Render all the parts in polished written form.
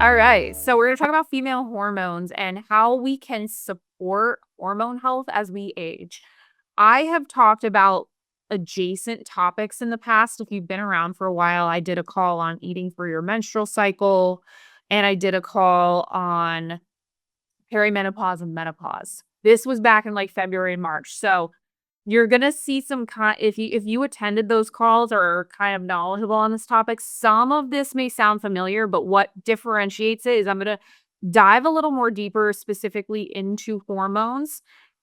All right. So we're going to talk about female hormones and how we can support hormone health as we age. I have talked about adjacent topics in the past. If you've been around for a while, I did a call on eating for your menstrual cycle, and I did a call on perimenopause and menopause. This was back in like February and March. So you're gonna see some kind if you attended those calls or are kind of knowledgeable on this topic, some of this may sound familiar, but what differentiates it is I'm gonna dive a little more deeper specifically into hormones,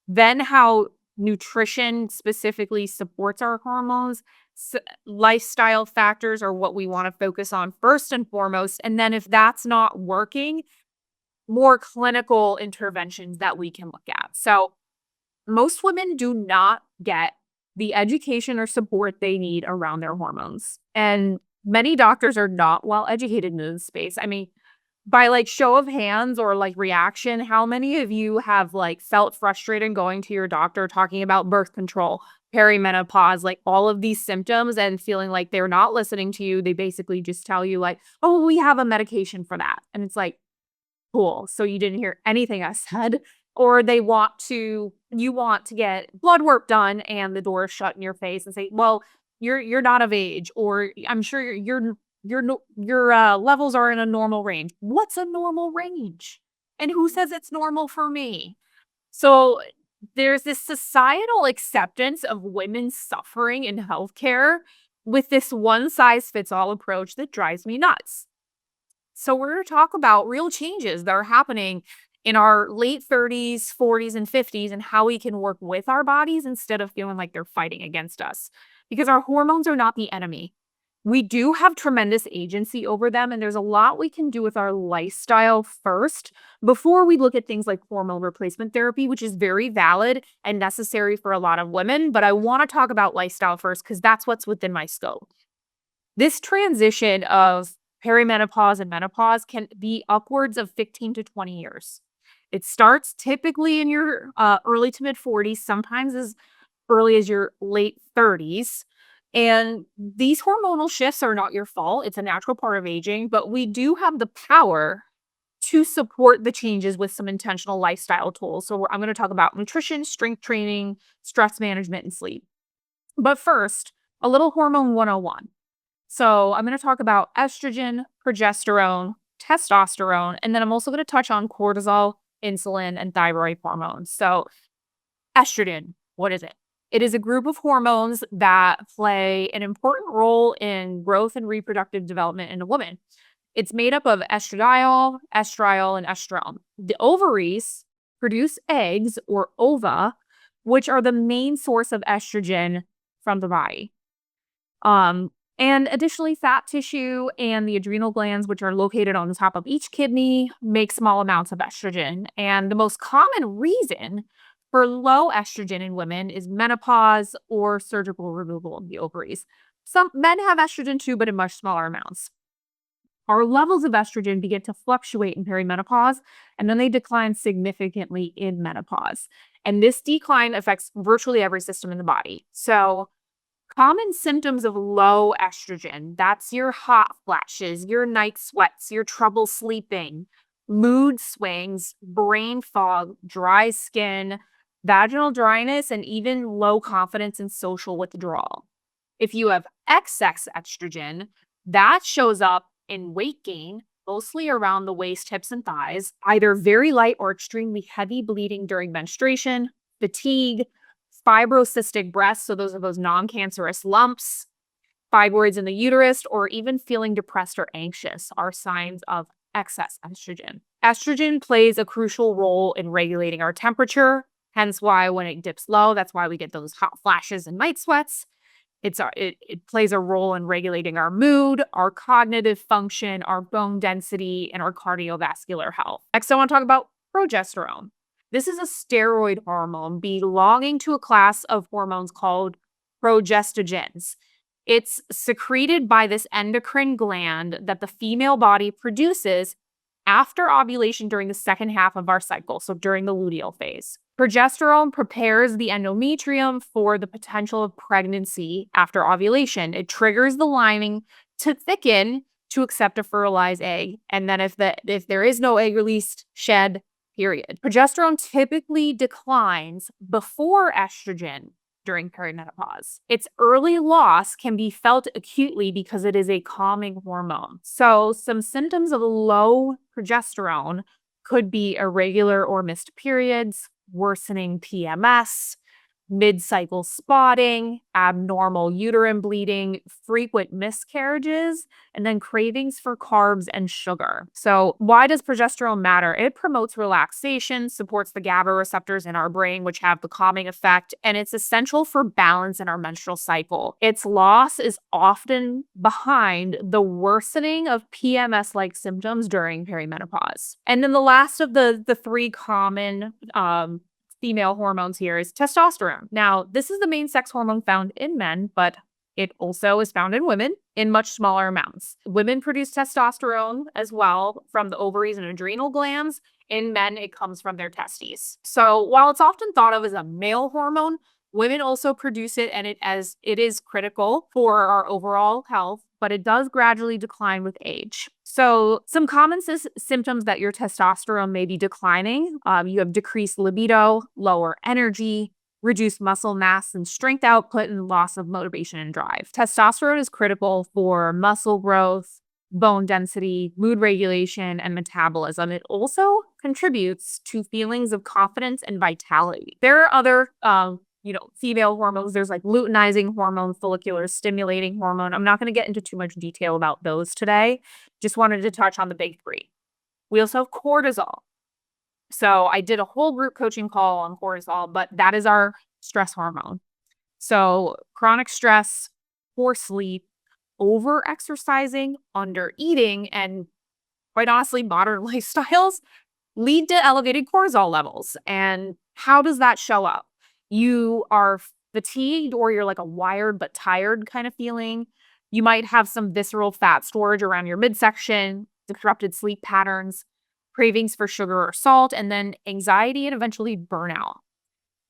then how nutrition specifically supports our hormones. Lifestyle factors are what we want to focus on first and foremost. And then if that's not working, more clinical interventions that we can look at. So most women do not get the education or support they need around their hormones. And many doctors are not well educated in this space. I mean, by like show of hands or like reaction, how many of you have like felt frustrated going to your doctor talking about birth control, perimenopause, like all of these symptoms and feeling like they're not listening to you? They basically just tell you like, "Oh, we have a medication for that." And it's like, cool. So you didn't hear anything I said. Or you want to get blood work done and the door is shut in your face and say, well, you're not of age, or I'm sure your levels are in a normal range. What's a normal range? And who says it's normal for me? So there's this societal acceptance of women suffering in healthcare with this one size fits all approach that drives me nuts. So we're going to talk about real changes that are happening in our late 30s, 40s, and 50s and how we can work with our bodies instead of feeling like they're fighting against us. Because our hormones are not the enemy. We do have tremendous agency over them, and there's a lot we can do with our lifestyle first before we look at things like hormone replacement therapy, which is very valid and necessary for a lot of women. But I want to talk about lifestyle first because that's what's within my scope. This transition of perimenopause and menopause can be upwards of 15 to 20 years. It starts typically in your early to mid 40s, sometimes as early as your late 30s. And these hormonal shifts are not your fault. It's a natural part of aging, but we do have the power to support the changes with some intentional lifestyle tools. So I'm going to talk about nutrition, strength training, stress management, and sleep. But first, a little hormone 101. So I'm going to talk about estrogen, progesterone, testosterone, and then I'm also going to touch on cortisol, insulin, and thyroid hormones. So estrogen, what is it? It is a group of hormones that play an important role in growth and reproductive development in a woman. It's made up of estradiol, estriol, and estrone. The ovaries produce eggs or ova, which are the main source of estrogen from the body. And additionally, fat tissue and the adrenal glands, which are located on the top of each kidney, make small amounts of estrogen. And the most common reason for low estrogen in women is menopause or surgical removal of the ovaries. Some men have estrogen too, but in much smaller amounts. Our levels of estrogen begin to fluctuate in perimenopause, and then they decline significantly in menopause. And this decline affects virtually every system in the body. So common symptoms of low estrogen, that's your hot flashes, your night sweats, your trouble sleeping, mood swings, brain fog, dry skin, vaginal dryness, and even low confidence and social withdrawal. If you have excess estrogen, that shows up in weight gain, mostly around the waist, hips, and thighs, either very light or extremely heavy bleeding during menstruation, fatigue, fibrocystic breasts, so those are those non-cancerous lumps, fibroids in the uterus, or even feeling depressed or anxious are signs of excess estrogen. Estrogen plays a crucial role in regulating our temperature, hence why when it dips low, that's why we get those hot flashes and night sweats. It plays a role in regulating our mood, our cognitive function, our bone density, and our cardiovascular health. Next, I want to talk about progesterone. This is a steroid hormone belonging to a class of hormones called progestogens. It's secreted by this endocrine gland that the female body produces after ovulation during the second half of our cycle, so during the luteal phase. Progesterone prepares the endometrium for the potential of pregnancy after ovulation. It triggers the lining to thicken to accept a fertilized egg. And then if there is no egg released, shed, period. Progesterone typically declines before estrogen during perimenopause. Its early loss can be felt acutely because it is a calming hormone. So, some symptoms of low progesterone could be irregular or missed periods, worsening PMS, mid cycle spotting, abnormal uterine bleeding, frequent miscarriages, and then cravings for carbs and sugar. So, why does progesterone matter? It promotes relaxation, supports the GABA receptors in our brain, which have the calming effect, and it's essential for balance in our menstrual cycle. Its loss is often behind the worsening of PMS like symptoms during perimenopause. And then the last of the three common female hormones here is testosterone. Now, this is the main sex hormone found in men, but it also is found in women in much smaller amounts. Women produce testosterone as well from the ovaries and adrenal glands. In men, it comes from their testes. So while it's often thought of as a male hormone, women also produce it, and it is critical for our overall health, but it does gradually decline with age. So some common symptoms that your testosterone may be declining, you have decreased libido, lower energy, reduced muscle mass and strength output, and loss of motivation and drive. Testosterone is critical for muscle growth, bone density, mood regulation, and metabolism. It also contributes to feelings of confidence and vitality. There are other female hormones. There's like luteinizing hormone, follicular stimulating hormone. I'm not going to get into too much detail about those today. Just wanted to touch on the big three. We also have cortisol. So I did a whole group coaching call on cortisol, but that is our stress hormone. So chronic stress, poor sleep, over exercising, under eating, and quite honestly, modern lifestyles lead to elevated cortisol levels. And how does that show up? You are fatigued, or you're like a wired but tired kind of feeling. You might have some visceral fat storage around your midsection, disrupted sleep patterns, cravings for sugar or salt, and then anxiety and eventually burnout.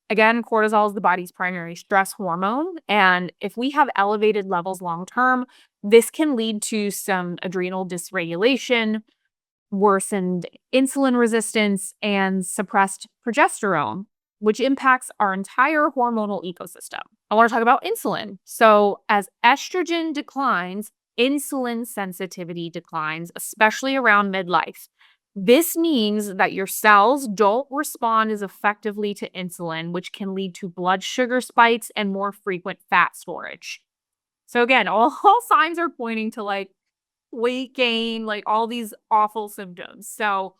Again, cortisol is the body's primary stress hormone. And if we have elevated levels long term, this can lead to some adrenal dysregulation, worsened insulin resistance, and suppressed progesterone, which impacts our entire hormonal ecosystem. I want to talk about insulin. So, as estrogen declines, insulin sensitivity declines, especially around midlife. This means that your cells don't respond as effectively to insulin, which can lead to blood sugar spikes and more frequent fat storage. So, again, all signs are pointing to like weight gain, like all these awful symptoms. So,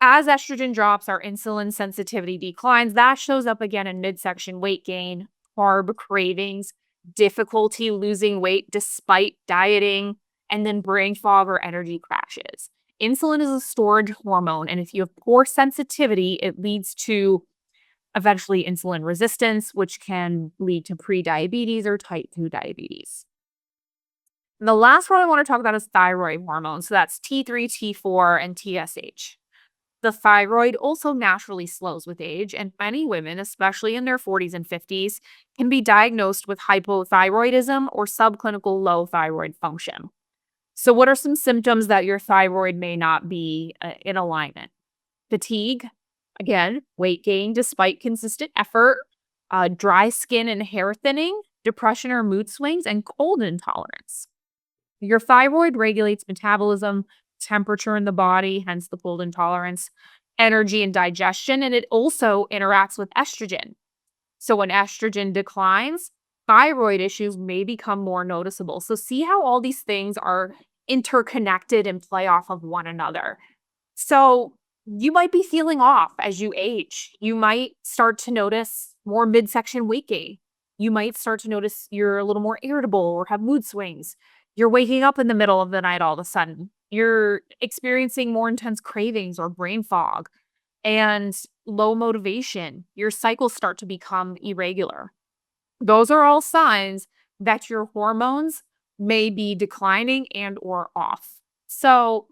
as estrogen drops, our insulin sensitivity declines. That shows up again in midsection weight gain, carb cravings, difficulty losing weight despite dieting, and then brain fog or energy crashes. Insulin is a storage hormone, and if you have poor sensitivity, it leads to eventually insulin resistance, which can lead to prediabetes or type 2 diabetes. And the last one I want to talk about is thyroid hormone. So that's T3, T4, and TSH. The thyroid also naturally slows with age, and many women, especially in their 40s and 50s, can be diagnosed with hypothyroidism or subclinical low thyroid function. So, what are some symptoms that your thyroid may not be in alignment? Fatigue, again, weight gain despite consistent effort, dry skin and hair thinning, depression or mood swings, and cold intolerance. Your thyroid regulates metabolism, temperature in the body, hence the cold intolerance, energy and digestion, and it also interacts with estrogen. So when estrogen declines, thyroid issues may become more noticeable. So see how all these things are interconnected and play off of one another. So you might be feeling off as you age. You might start to notice more midsection weight gain. You might start to notice you're a little more irritable or have mood swings. You're waking up in the middle of the night all of a sudden. You're experiencing more intense cravings or brain fog and low motivation. Your cycles start to become irregular. Those are all signs that your hormones may be declining and or off. So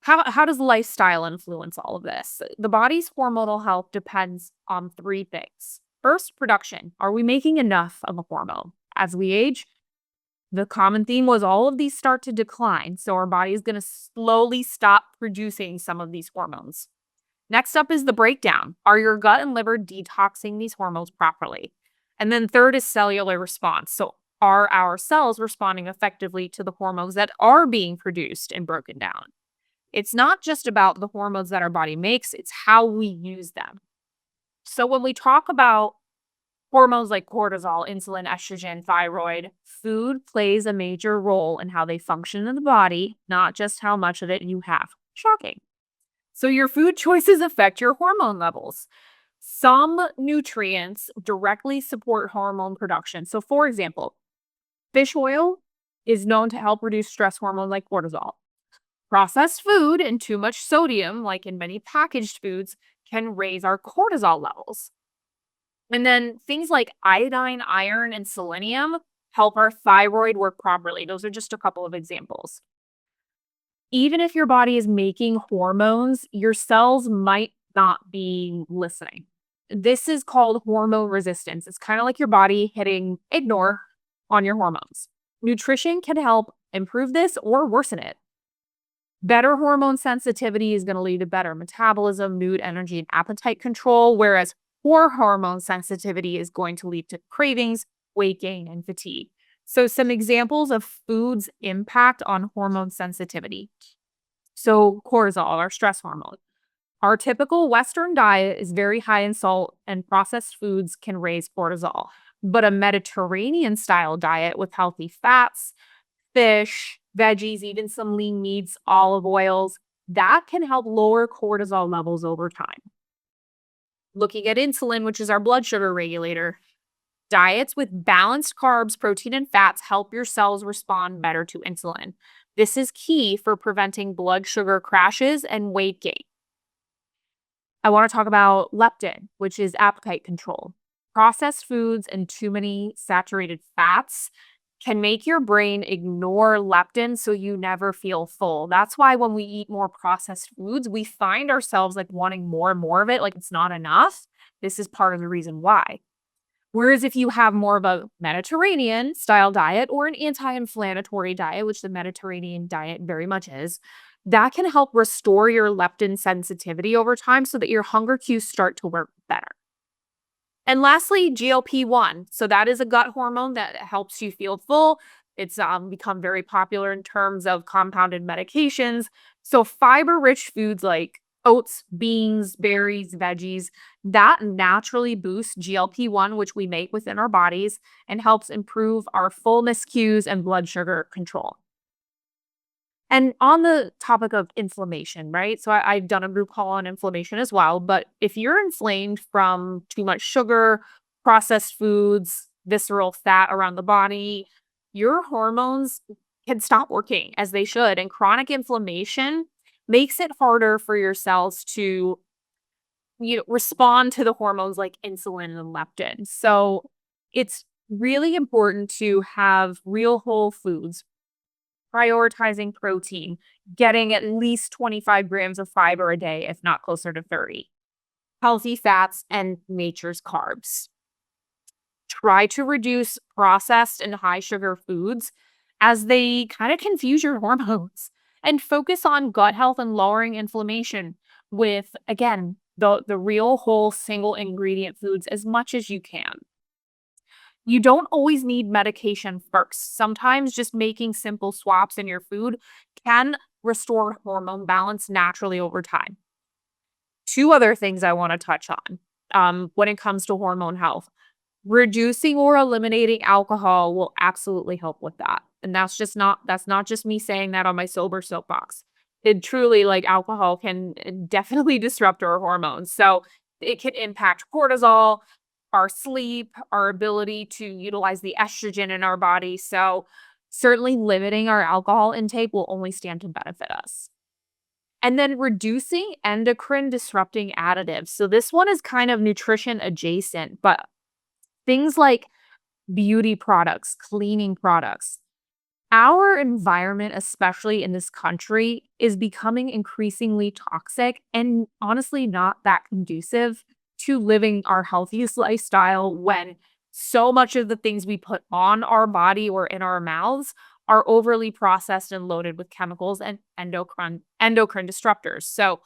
how does lifestyle influence all of this? The body's hormonal health depends on three things. First, production. Are we making enough of a hormone? As we age, The common theme was all of these start to decline, so our body is going to slowly stop producing some of these hormones. Next up is the breakdown. Are your gut and liver detoxing these hormones properly? And then third is cellular response. So, are our cells responding effectively to the hormones that are being produced and broken down? It's not just about the hormones that our body makes, it's how we use them. So, when we talk about hormones like cortisol, insulin, estrogen, thyroid, food plays a major role in how they function in the body, not just how much of it you have. Shocking. So, your food choices affect your hormone levels. Some nutrients directly support hormone production. So, for example, fish oil is known to help reduce stress hormone like cortisol. Processed food and too much sodium, like in many packaged foods, can raise our cortisol levels. And then things like iodine, iron, and selenium help our thyroid work properly. Those are just a couple of examples. Even if your body is making hormones, your cells might not be listening. This is called hormone resistance. It's kind of like your body hitting ignore on your hormones. Nutrition can help improve this or worsen it. Better hormone sensitivity is going to lead to better metabolism, mood, energy, and appetite control, whereas poor hormone sensitivity is going to lead to cravings, weight gain, and fatigue. So, some examples of foods' impact on hormone sensitivity. So, cortisol, our stress hormone. Our typical Western diet is very high in salt, and processed foods can raise cortisol. But a Mediterranean style diet with healthy fats, fish, veggies, even some lean meats, olive oils, that can help lower cortisol levels over time. Looking at insulin, which is our blood sugar regulator, diets with balanced carbs, protein, and fats help your cells respond better to insulin. This is key for preventing blood sugar crashes and weight gain. I want to talk about leptin, which is appetite control. Processed foods and too many saturated fats can make your brain ignore leptin so you never feel full. That's why when we eat more processed foods, we find ourselves like wanting more and more of it, like it's not enough. This is part of the reason why. Whereas if you have more of a Mediterranean style diet or an anti inflammatory diet, which the Mediterranean diet very much is, that can help restore your leptin sensitivity over time so that your hunger cues start to work better. And lastly, GLP-1. So that is a gut hormone that helps you feel full. It's become very popular in terms of compounded medications. So fiber-rich foods like oats, beans, berries, veggies, that naturally boosts GLP-1, which we make within our bodies, and helps improve our fullness cues and blood sugar control. And on the topic of inflammation, right? So I've done a group call on inflammation as well. But if you're inflamed from too much sugar, processed foods, visceral fat around the body, your hormones can stop working as they should. And chronic inflammation makes it harder for your cells to respond to the hormones like insulin and leptin. So it's really important to have real whole foods, prioritizing protein, getting at least 25 grams of fiber a day, if not closer to 30, healthy fats, and nature's carbs. Try to reduce processed and high sugar foods as they kind of confuse your hormones and focus on gut health and lowering inflammation with, again, the real whole single ingredient foods as much as you can. You don't always need medication first. Sometimes just making simple swaps in your food can restore hormone balance naturally over time. Two other things I want to touch on when it comes to hormone health. Reducing or eliminating alcohol will absolutely help with that. And that's not just me saying that on my sober soapbox. It truly, like, alcohol can definitely disrupt our hormones. So it can impact cortisol, our sleep, our ability to utilize the estrogen in our body. So certainly limiting our alcohol intake will only stand to benefit us. And then reducing endocrine disrupting additives. So this one is kind of nutrition adjacent, but things like beauty products, cleaning products. Our environment, especially in this country, is becoming increasingly toxic and honestly not that conducive to living our healthiest lifestyle when So much of the things we put on our body or in our mouths are overly processed and loaded with chemicals and endocrine disruptors. So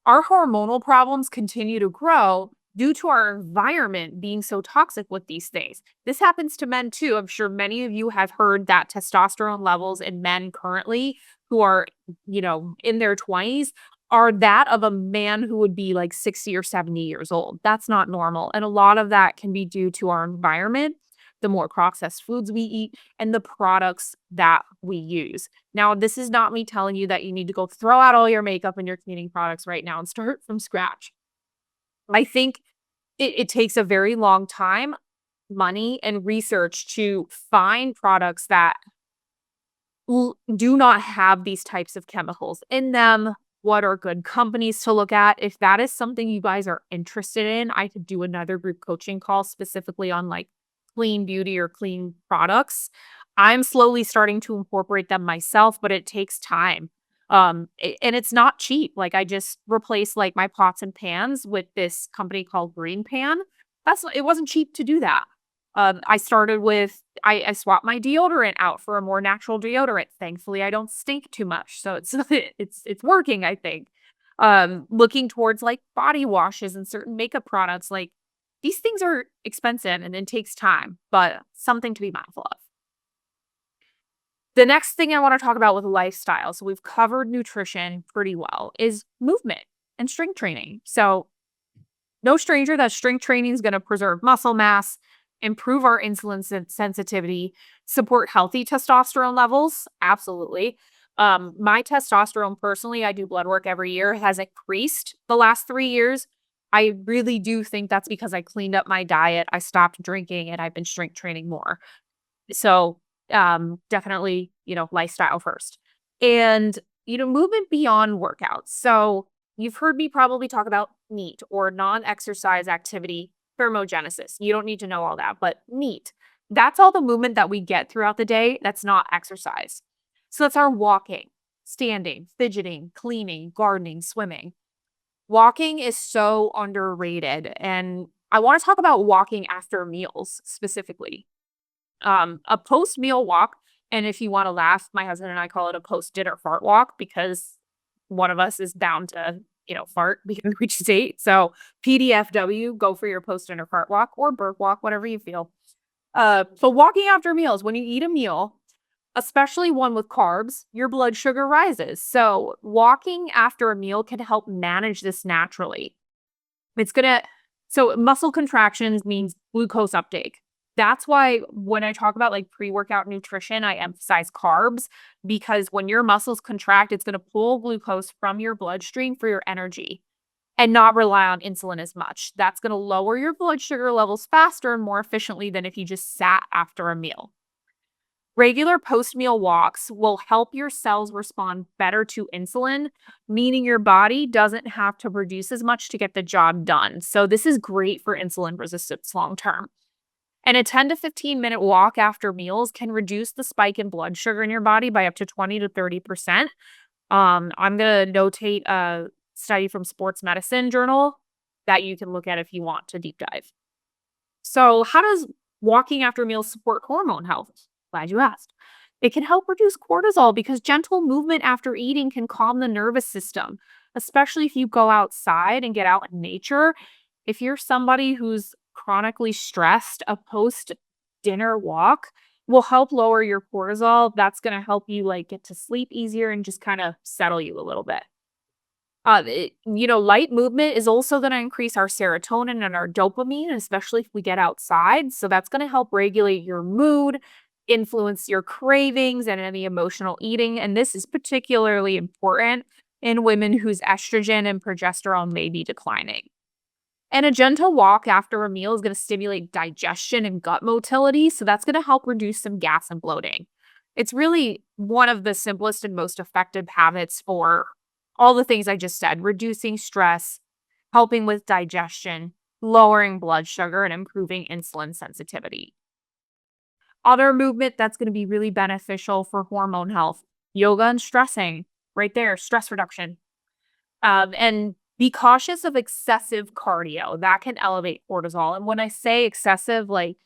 our hormonal problems continue to grow due to our environment being so toxic with these things. This happens to men too. I'm sure many of you have heard that testosterone levels in men currently who are, in their 20s are that of a man who would be like 60 or 70 years old. That's not normal. And a lot of that can be due to our environment, the more processed foods we eat, and the products that we use. Now, this is not me telling you that you need to go throw out all your makeup and your cleaning products right now and start from scratch. I think it takes a very long time, money, and research to find products that do not have these types of chemicals in them. What are good companies to look at? If that is something you guys are interested in, I could do another group coaching call specifically on like clean beauty or clean products. I'm slowly starting to incorporate them myself, but it takes time. And it's not cheap. Like I just replaced like my pots and pans with this company called Green Pan. It wasn't cheap to do that. I started with I swapped my deodorant out for a more natural deodorant. Thankfully, I don't stink too much, so it's it's working, I think. Looking towards, like, body washes and certain makeup products, like, these things are expensive and it takes time, but something to be mindful of. The next thing I wanna talk about with lifestyle, so we've covered nutrition pretty well, is movement and strength training. So no stranger that strength training is going to preserve muscle mass, improve our insulin sensitivity, support healthy testosterone levels. Absolutely. My testosterone personally, I do blood work every year, has increased the last 3 years. I really do think that's because I cleaned up my diet, I stopped drinking, and I've been strength training more. So, definitely, lifestyle first. And, movement beyond workouts. So, you've heard me probably talk about NEAT or non-exercise activity thermogenesis. You don't need to know all that, but NEAT. That's all the movement that we get throughout the day that's not exercise. So that's our walking, standing, fidgeting, cleaning, gardening, swimming. Walking is so underrated. And I want to talk about walking after meals specifically. A post-meal walk, and if you wanna laugh, my husband and I call it a post-dinner fart walk because one of us is bound to, fart because we just ate. So, PDFW, go for your post-dinner fart walk or burp walk, whatever you feel. So walking after meals, when you eat a meal, especially one with carbs, your blood sugar rises. So, walking after a meal can help manage this naturally. It's gonna so muscle contractions means glucose uptake. That's why when I talk about like pre-workout nutrition, I emphasize carbs because when your muscles contract, it's gonna pull glucose from your bloodstream for your energy and not rely on insulin as much. That's gonna lower your blood sugar levels faster and more efficiently than if you just sat after a meal. Regular post meal walks will help your cells respond better to insulin, meaning your body doesn't have to produce as much to get the job done. So, this is great for insulin resistance long term. And a 10 to 15-minute walk after meals can reduce the spike in blood sugar in your body by up to 20 to 30%. I'm going to notate a study from Sports Medicine Journal that you can look at if you want to deep dive. So, how does walking after meals support hormone health? Glad you asked. It can help reduce cortisol because gentle movement after eating can calm the nervous system, especially if you go outside and get out in nature. If you're somebody who's chronically stressed, a post dinner walk will help lower your cortisol. That's going to help you like get to sleep easier and just kind of settle you a little bit. Light movement is also going to increase our serotonin and our dopamine, especially if we get outside. So that's going to help regulate your mood, influence your cravings, and any emotional eating. And this is particularly important in women whose estrogen and progesterone may be declining. And a gentle walk after a meal is going to stimulate digestion and gut motility. So that's going to help reduce some gas and bloating. It's really one of the simplest and most effective habits for all the things I just said, reducing stress, helping with digestion, lowering blood sugar, and improving insulin sensitivity. Other movement that's going to be really beneficial for hormone health, yoga and stressing, right there, stress reduction. And be cautious of excessive cardio that can elevate cortisol. And when I say excessive, like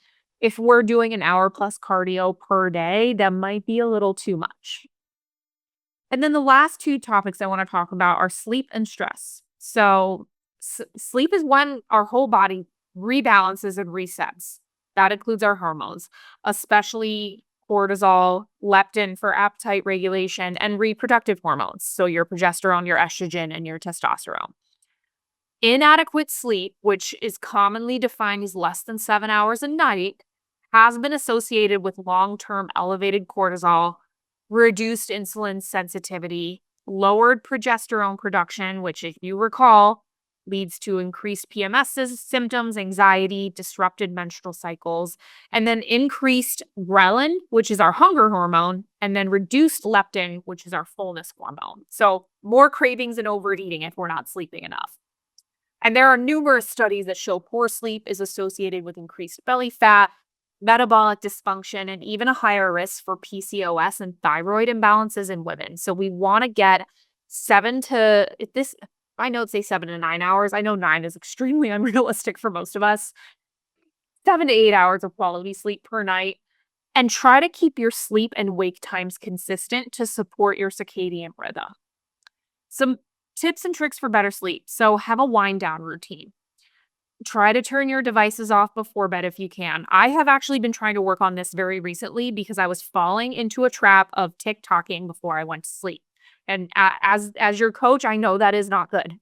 If we're doing an hour plus cardio per day, that might be a little too much. And then the last two topics I want to talk about are sleep and stress. So, sleep is when our whole body rebalances and resets. That includes our hormones, especially cortisol, leptin for appetite regulation, and reproductive hormones. So, your progesterone, your estrogen, and your testosterone. Inadequate sleep, which is commonly defined as less than 7 hours a night, has been associated with long term elevated cortisol, reduced insulin sensitivity, lowered progesterone production, which, if you recall, leads to increased PMS symptoms, anxiety, disrupted menstrual cycles, and then increased ghrelin, which is our hunger hormone, and then reduced leptin, which is our fullness hormone. So, more cravings and overeating if we're not sleeping enough. And there are numerous studies that show poor sleep is associated with increased belly fat, metabolic dysfunction, and even a higher risk for PCOS and thyroid imbalances in women. So we want to get seven to if this my notes say 7 to 9 hours. I know 9 is extremely unrealistic for most of us. 7 to 8 hours of quality sleep per night. And try to keep your sleep and wake times consistent to support your circadian rhythm. Some tips and tricks for better sleep. So have a wind down routine. Try to turn your devices off before bed if you can. I have actually been trying to work on this very recently because I was falling into a trap of TikToking before I went to sleep. And as your coach, I know that is not good.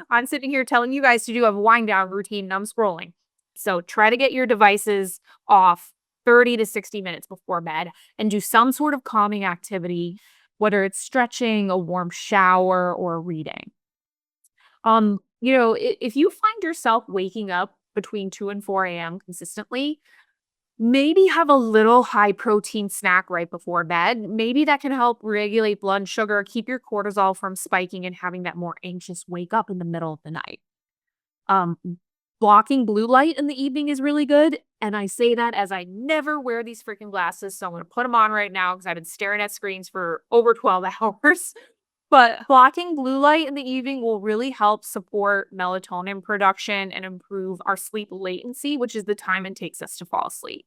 I'm sitting here telling you guys to do a wind down routine and I'm scrolling. So try to get your devices off 30 to 60 minutes before bed and do some sort of calming activity, whether it's stretching, a warm shower, or reading. If you find yourself waking up between 2 and 4 a.m. consistently, maybe have a little high protein snack right before bed. Maybe that can help regulate blood sugar, keep your cortisol from spiking and having that more anxious wake up in the middle of the night. Um, Blocking blue light in the evening is really good. And I say that as I never wear these freaking glasses. So I'm going to put them on right now because I've been staring at screens for over 12 hours. But blocking blue light in the evening will really help support melatonin production and improve our sleep latency, which is the time it takes us to fall asleep.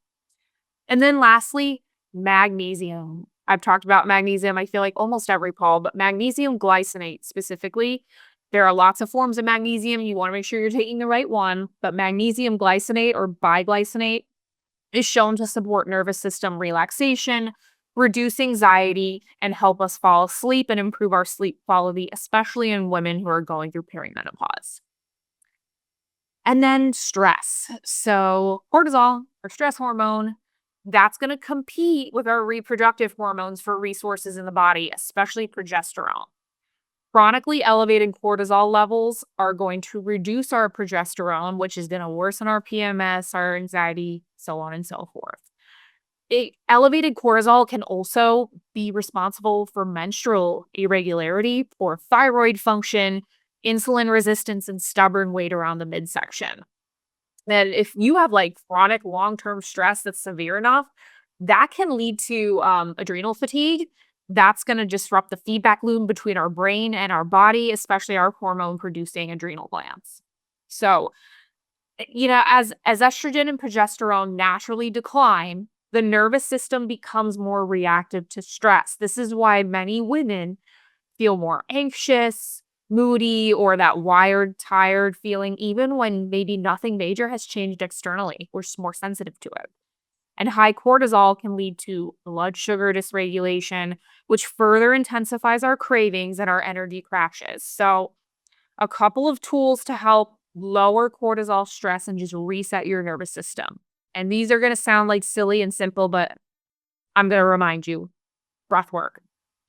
And then lastly, magnesium. I've talked about magnesium, I feel like almost every call, but magnesium glycinate specifically. There are lots of forms of magnesium. You want to make sure you're taking the right one, but magnesium glycinate or biglycinate is shown to support nervous system relaxation, reduce anxiety, and help us fall asleep and improve our sleep quality, especially in women who are going through perimenopause. And then stress. So, cortisol, our stress hormone, that's going to compete with our reproductive hormones for resources in the body, especially progesterone. Chronically elevated cortisol levels are going to reduce our progesterone, which is going to worsen our PMS, our anxiety, so on and so forth. Elevated cortisol can also be responsible for menstrual irregularity, poor thyroid function, insulin resistance, and stubborn weight around the midsection. And if you have like chronic long term stress that's severe enough, that can lead to adrenal fatigue. That's going to disrupt the feedback loop between our brain and our body, especially our hormone producing adrenal glands. So, as estrogen and progesterone naturally decline, the nervous system becomes more reactive to stress. This is why many women feel more anxious, moody, or that wired, tired feeling, even when maybe nothing major has changed externally. We're just more sensitive to it. And high cortisol can lead to blood sugar dysregulation, which further intensifies our cravings and our energy crashes. So, a couple of tools to help lower cortisol stress and just reset your nervous system. And these are going to sound like silly and simple, but I'm going to remind you breath work.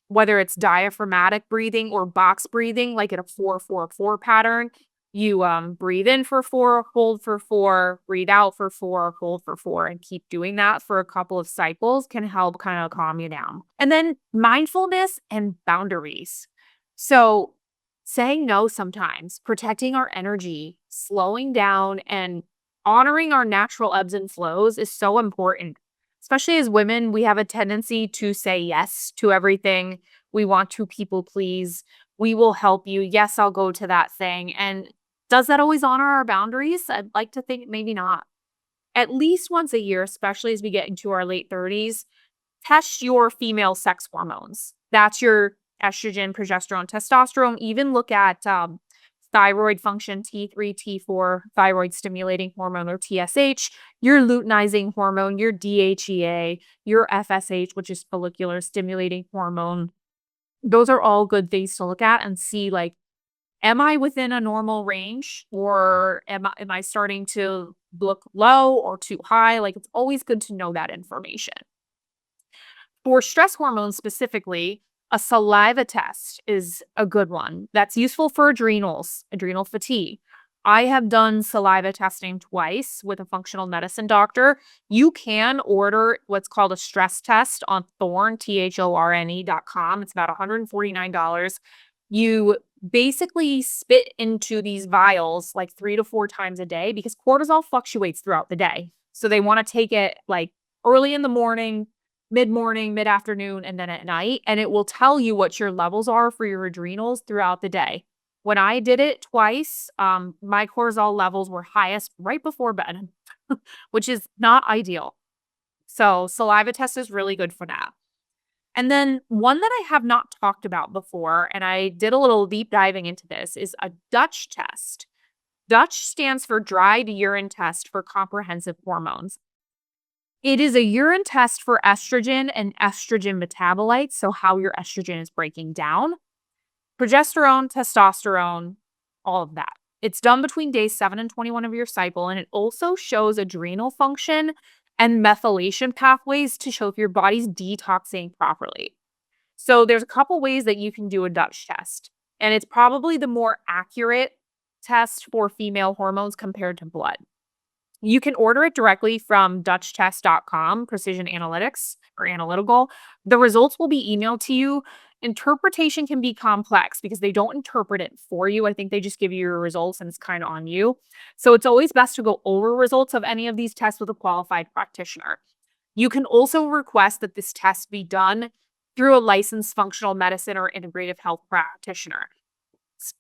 Whether it's diaphragmatic breathing or box breathing, like in a 4-4-4 pattern, you breathe in for 4, hold for 4, breathe out for 4, hold for 4, and keep doing that for a couple of cycles can help kind of calm you down. And then mindfulness and boundaries. So, saying no sometimes, protecting our energy, slowing down, and honoring our natural ebbs and flows is so important. Especially as women, we have a tendency to say yes to everything. We want to people please. We will help you. Yes, I'll go to that thing. And does that always honor our boundaries? I'd like to think maybe not. at least once a year, especially as we get into our late 30s, test your female sex hormones. That's your estrogen, progesterone, testosterone. Even look at thyroid function, T3, T4, thyroid stimulating hormone or TSH, your luteinizing hormone, your DHEA, your FSH, which is follicular stimulating hormone. Those are all good things to look at and see, like, am I within a normal range, or am I starting to look low or too high? Like, it's always good to know that information. For stress hormones specifically, a saliva test is a good one. That's useful for adrenals, adrenal fatigue. I have done saliva testing twice with a functional medicine doctor. You can order what's called a stress test on Thorne, THORNE.com. It's about $149. You basically spit into these vials like 3 to 4 times a day because cortisol fluctuates throughout the day. So they want to take it like early in the morning, mid-morning, mid-afternoon, and then at night, and it will tell you what your levels are for your adrenals throughout the day. When I did it twice, my cortisol levels were highest right before bed, which is not ideal. So saliva test is really good for that. And then one that I have not talked about before, and I did a little deep diving into this, is a Dutch test. Dutch stands for dried urine test for comprehensive hormones. It is a urine test for estrogen and estrogen metabolites, so how your estrogen is breaking down, progesterone, testosterone, all of that. It's done between days 7 and 21 of your cycle, and it also shows adrenal function and methylation pathways to show if your body's detoxing properly. So there's a couple ways that you can do a Dutch test, and it's probably the more accurate test for female hormones compared to blood. You can order it directly from dutchtest.com, precision analytics or analytical. The results will be emailed to you. Interpretation can be complex because they don't interpret it for you. I think they just give you your results and it's kind of on you. So it's always best to go over results of any of these tests with a qualified practitioner. You can also request that this test be done through a licensed functional medicine or integrative health practitioner.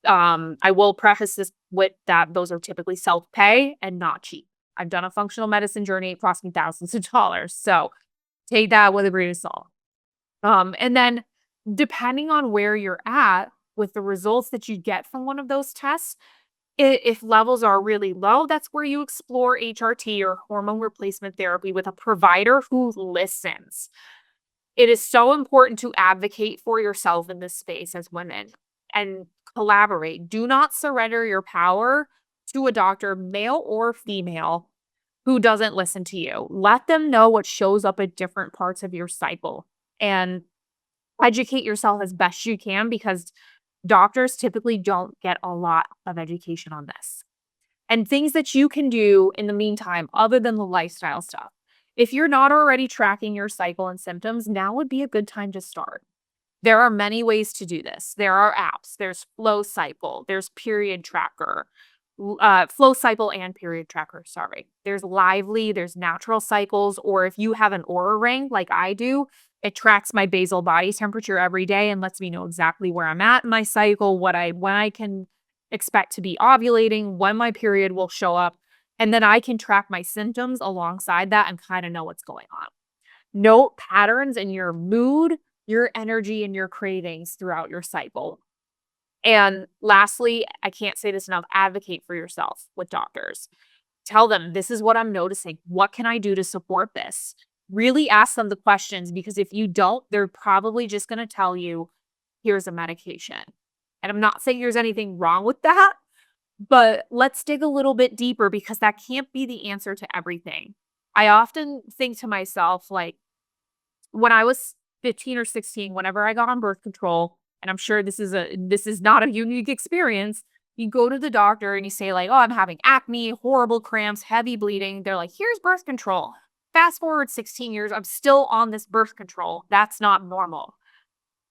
I will preface this with that those are typically self-pay and not cheap. I've done a functional medicine journey. It cost me thousands of dollars. So take that with a grain of salt. And then depending on where you're at with the results that you get from one of those tests, if levels are really low, that's where you explore HRT or hormone replacement therapy with a provider who listens. It is so important to advocate for yourself in this space as women and collaborate. Do not surrender your power to a doctor, male or female, who doesn't listen to you. Let them know what shows up at different parts of your cycle and educate yourself as best you can because doctors typically don't get a lot of education on this. And things that you can do in the meantime, other than the lifestyle stuff. If you're not already tracking your cycle and symptoms, now would be a good time to start. There are many ways to do this. There are apps. There's Flow Cycle. There's Period Tracker. Flow Cycle and Period Tracker, sorry. There's Lively. There's Natural Cycles. Or if you have an Aura Ring like I do, it tracks my basal body temperature every day and lets me know exactly where I'm at in my cycle, when I can expect to be ovulating, when my period will show up, and then I can track my symptoms alongside that and kind of know what's going on. Note patterns in your mood, your energy, and your cravings throughout your cycle. And lastly, I can't say this enough, advocate for yourself with doctors. Tell them, this is what I'm noticing. What can I do to support this? Really ask them the questions because if you don't, they're probably just going to tell you, here's a medication. And I'm not saying there's anything wrong with that, but let's dig a little bit deeper because that can't be the answer to everything. I often think to myself, like, when I was 15 or 16, whenever I got on birth control, and I'm sure this is not a unique experience, you go to the doctor and you say like, "Oh, I'm having acne, horrible cramps, heavy bleeding." They're like, "Here's birth control." Fast forward 16 years, I'm still on this birth control. That's not normal.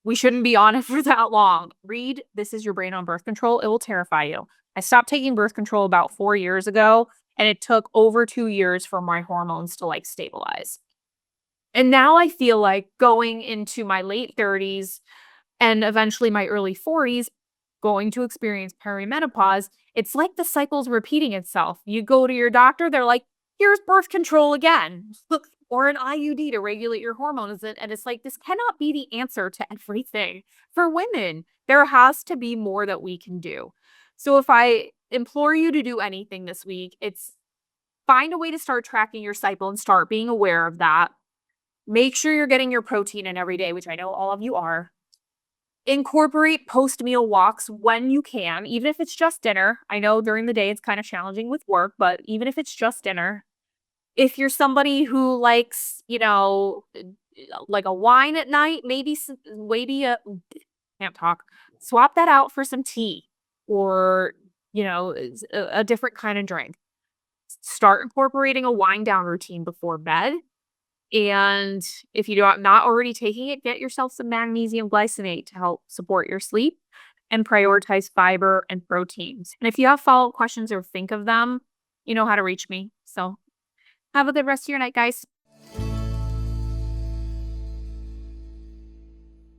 We shouldn't be on it for that long. Read This Is Your Brain on Birth Control. It will terrify you. I stopped taking birth control about 4 years ago, and it took over 2 years for my hormones to like stabilize. And now I feel like going into my late 30s and eventually my early 40s, going to experience perimenopause, it's like the cycle's repeating itself. You go to your doctor, they're like, Here's birth control again, or an IUD to regulate your hormones. And it's like, this cannot be the answer to everything for women. There has to be more that we can do. So if I implore you to do anything this week, it's find a way to start tracking your cycle and start being aware of that. Make sure you're getting your protein in every day, which I know all of you are. Incorporate post-meal walks when you can, even if it's just dinner. I know during the day it's kind of challenging with work, but even if it's just dinner, if you're somebody who likes, like a wine at night, maybe can't talk. Swap that out for some tea or, a different kind of drink. Start incorporating a wind down routine before bed. And if you are not already taking it, get yourself some magnesium glycinate to help support your sleep and prioritize fiber and proteins. And if you have follow up questions or think of them, you know how to reach me. So have a good rest of your night, guys.